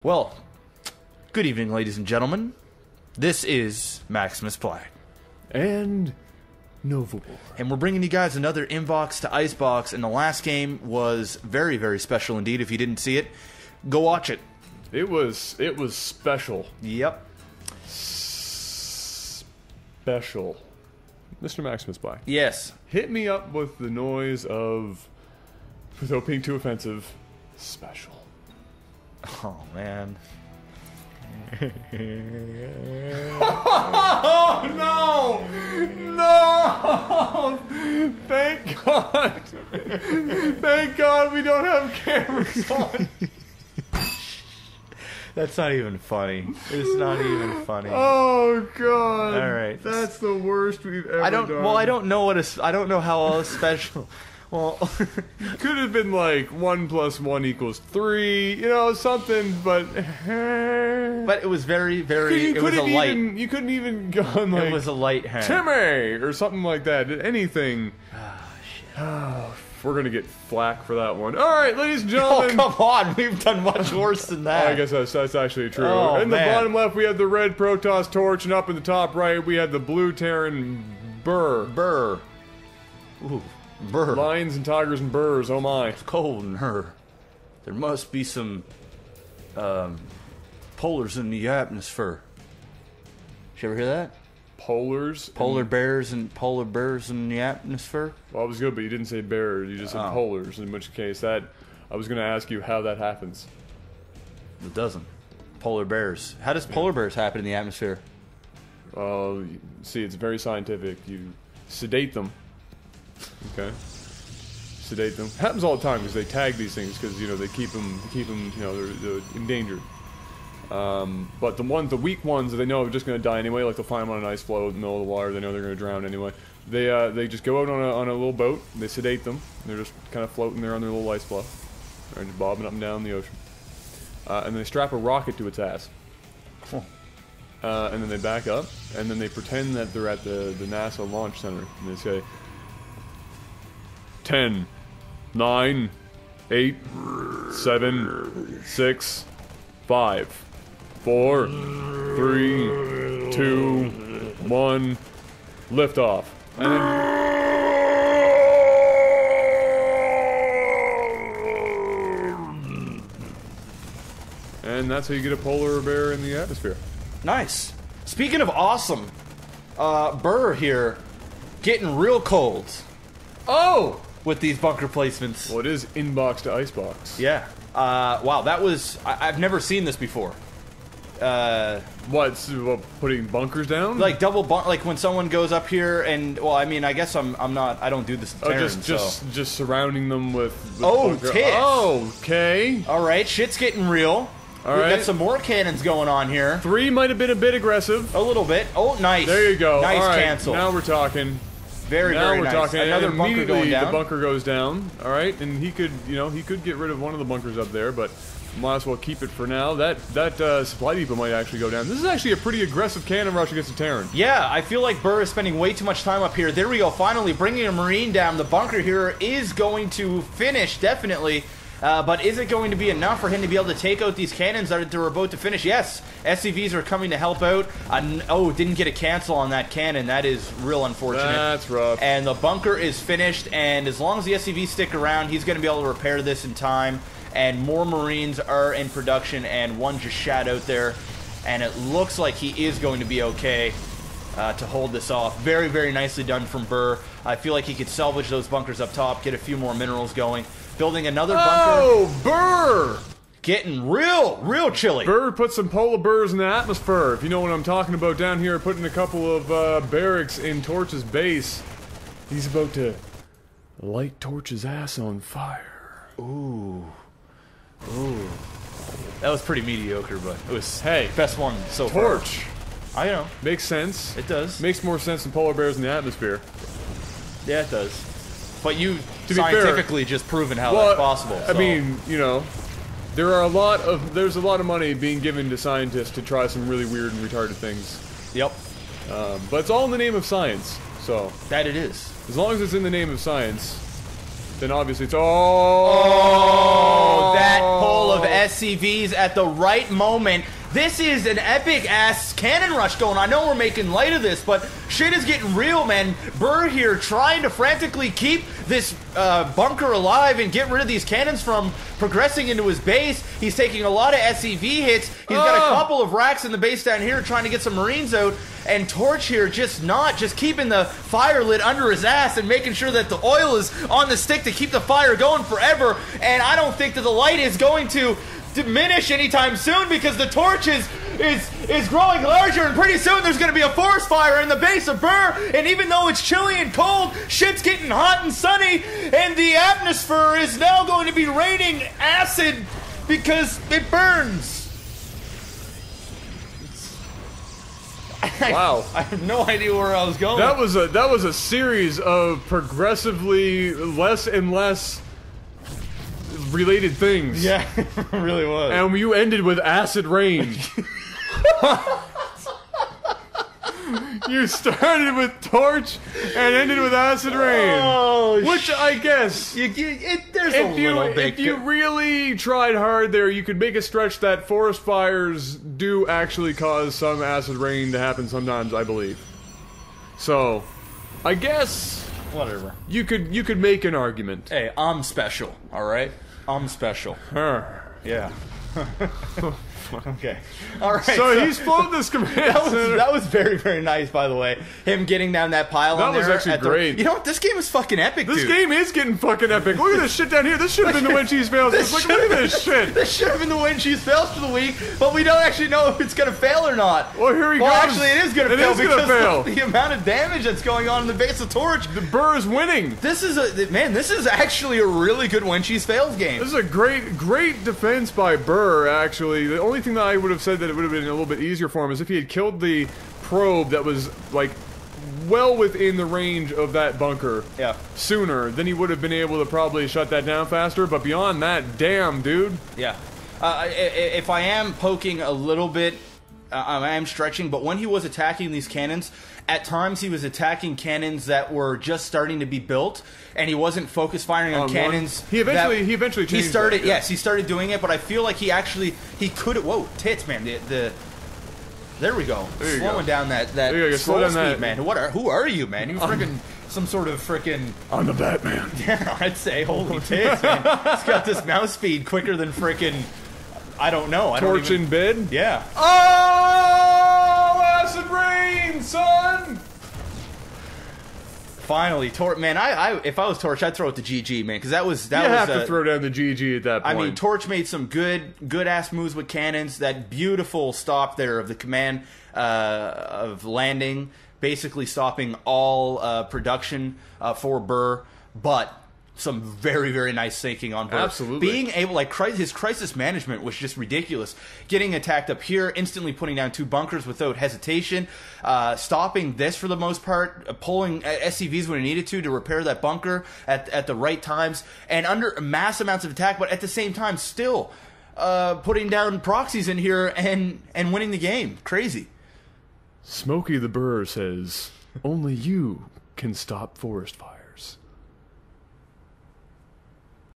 Well, good evening, ladies and gentlemen. This is MaximusBlack. And Novawar. And we're bringing you guys another Inbox to Icebox, and the last game was very, very special indeed. If you didn't see it, go watch it. It was special. Yep. Special. Mr. MaximusBlack. Yes. Hit me up with the noise of, without being too offensive, special. Oh, man. Oh, no! No! Thank God! Thank God we don't have cameras on! That's not even funny. It's not even funny. Oh God! All right. That's the worst we've ever done. Well, I don't know I don't know how all special. Well, could have been like 1 + 1 = 3, you know, something, but it was very, very. It was a light. You couldn't even go on like. It was a light hand. Timmy or something like that. Anything. Oh shit. Oh, we're gonna get flack for that one. All right, ladies and gentlemen. Oh come on, we've done much worse than that. Oh, I guess that's actually true. Oh, in the man. bottom left, we had the red Protoss torch, and up in the top right, we had the blue Terran burr. Burr. Ooh. Burr. Lions and tigers and burrs, oh my. It's cold in her. There must be some polars in the atmosphere. Did you ever hear that? Polars? Polar bears in the atmosphere? Well, it was good, but you didn't say bears, you just said polars, in which case I was going to ask you how that happens. It doesn't. Polar bears. How does polar bears happen in the atmosphere? See, it's very scientific. You sedate them. Okay. Sedate them. Happens all the time because they tag these things because, you know, they keep them, you know, they're endangered. But the weak ones that they know are just going to die anyway, like they'll find them on an ice floe in the middle of the water, they know they're going to drown anyway. They just go out on a little boat, they sedate them, they're just kind of floating there on their little ice floe, and just bobbing up and down the ocean. And they strap a rocket to its ass. And then they back up, and then they pretend that they're at the NASA launch center, and they say, 10, 9, 8, 7, 6, 5, 4, 3, 2, 1, lift off. And then and that's how you get a polar bear in the atmosphere. Nice. Speaking of awesome, Burr here getting real cold. Oh! With these bunker placements. Well, it is Inbox to Icebox. Yeah. Wow, that was... I've never seen this before. What, putting bunkers down? Like double like when someone goes up here and... Well, I mean, I guess I don't do this in Terran, just surrounding them with bunker. Tits. Oh, okay. Alright, shit's getting real. We've got some more cannons going on here. 3 might have been a bit aggressive. A little bit. Oh, nice. There you go. Nice right, cancel. Now we're talking. Very, very nice. Talking. Another and bunker going down. The bunker goes down. All right, and he could get rid of one of the bunkers up there, but might as well keep it for now. That supply depot might actually go down. This is actually a pretty aggressive cannon rush against the Terran. Yeah, I feel like Burr is spending way too much time up here. There we go. Finally, bringing a Marine down. The bunker here is going to finish definitely. But is it going to be enough for him to be able to take out these cannons that are about to finish? Yes, SCVs are coming to help out. Oh, didn't get a cancel on that cannon. That is real unfortunate. That's rough. And the bunker is finished, and as long as the SCVs stick around, he's going to be able to repair this in time. And more Marines are in production, and one just shot out there. And it looks like he is going to be okay to hold this off. Very, very nicely done from Burr. I feel like he could salvage those bunkers up top, get a few more minerals going. Building another bunker. Oh, Burr! Getting real chilly. Burr put some polar bears in the atmosphere, if you know what I'm talking about down here, putting a couple of barracks in Torch's base. He's about to light Torch's ass on fire. Ooh. Ooh. That was pretty mediocre, but it was, hey, best one so far. Torch. I know. Makes sense. It does. Makes more sense than polar bears in the atmosphere. Yeah, it does. But you to scientifically just proven how that's possible. So. I mean, you know, there's a lot of money being given to scientists to try some really weird and retarded things. Yep. But it's all in the name of science. So that it is. As long as it's in the name of science, then obviously it's that pull of SCVs at the right moment. This is an epic-ass cannon rush going. I know we're making light of this, but shit is getting real, man. Burr here trying to frantically keep this bunker alive and get rid of these cannons from progressing into his base. He's taking a lot of SCV hits. He's got a couple of racks in the base down here trying to get some Marines out. And Torch here just keeping the fire lit under his ass and making sure that the oil is on the stick to keep the fire going forever. And I don't think that the light is going to diminish anytime soon because the torch is growing larger, and pretty soon there's going to be a forest fire in the base of Burr. And even though it's chilly and cold, shit's getting hot and sunny, and the atmosphere is now going to be raining acid because it burns. Wow. I have no idea where I was going. That was a series of progressively less and less related things. Yeah, it really was. And you ended with acid rain. You started with torch and ended with acid rain. Oh, which I guess there's a little bit. If you really tried hard there, you could make a stretch that forest fires do actually cause some acid rain to happen sometimes, I believe. So, I guess whatever. You could make an argument. Hey, I'm special, all right? I'm special. Yeah. Okay. All right. So he's flown this command center. That was very, very nice, by the way. Him getting down that pile on there. That was actually great. You know what? This game is fucking epic, dude. This game is getting fucking epic. Look at this shit down here. This should have been the when cheese fails. Look at this shit. This should have been the when cheese fails for the week, but we don't actually know if it's going to fail or not. Well, here he goes. Well, actually, it is going to fail because of the amount of damage that's going on in the base of Torch. The Burr is winning. This is this is actually a really good when cheese fails game. This is a great defense by Burr, actually. The only thing that I would have said that it would have been a little bit easier for him is if he had killed the probe that was, like, well within the range of that bunker sooner, then he would have been able to probably shut that down faster. But beyond that, damn, dude. Yeah. If I am poking a little bit, I am stretching, but when he was attacking these cannons, at times he was attacking cannons that were just starting to be built, and he wasn't focus firing on cannons. He eventually changed. He started, that, yeah. yes, he started doing it, but I feel like he could. Whoa, tits, man! There we go. Slowing down that slow speed, man. Who are you, man? You freaking some sort of freaking. I'm the Batman. Yeah, I'd say holy tits, man. He's got this mouse speed quicker than freaking. I don't know. Torch in bed? Yeah. Oh, acid rain, son! Finally, Torch. Man, if I was Torch, I'd throw it to GG, man, because that was. You have to throw down the GG at that point. I mean, Torch made some good ass moves with cannons. That beautiful stop there of the command of landing, basically stopping all production for Burr, but. Some very, very nice sinking on Burr. Absolutely. Being able, like, his crisis management was just ridiculous. Getting attacked up here, instantly putting down 2 bunkers without hesitation, stopping this for the most part, pulling SCVs when he needed to repair that bunker at the right times, and under mass amounts of attack, but at the same time still putting down proxies in here and winning the game. Crazy. Smokey the Burr says, only you can stop forest fire.